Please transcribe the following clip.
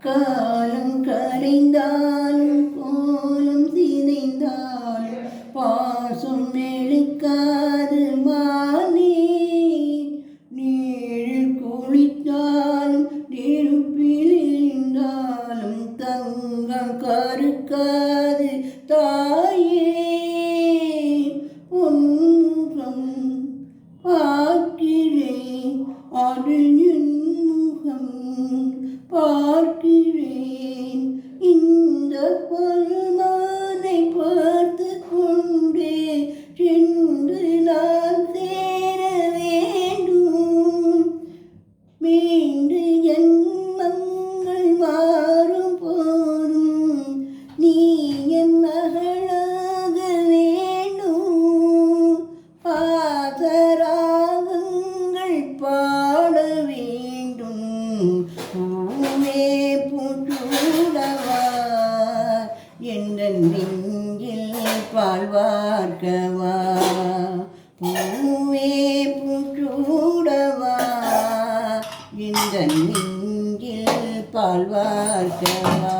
காலம் கரைந்தாலும் கோலம் சிதைந்தாலும் பாசம் எழுக்காது மானே. நீரில் குளித்தாலும் நெருப்பில் இருந்தாலும் தங்கம் கருக்காது தாயே. பொன்முகம் பார்க்கிறேன், அதில் என் முகம் பார்க்கிறேன். இந்த பருமானை பார்த்து கொண்டே சென்று நான் சேர வேண்டும். மீண்டு ஜன்மங்கள் மாறும் போதும் நீ என் மகளாக வேண்டும். பாதராகங்கள் பாட வேண்டும். பூவே பூச்சூடவா எங்கள் நெஞ்சில் பால் வார்க்கவா. பூவே பூச்சூடவா எங்கள் நெஞ்சில் பால் வார்க்கவா.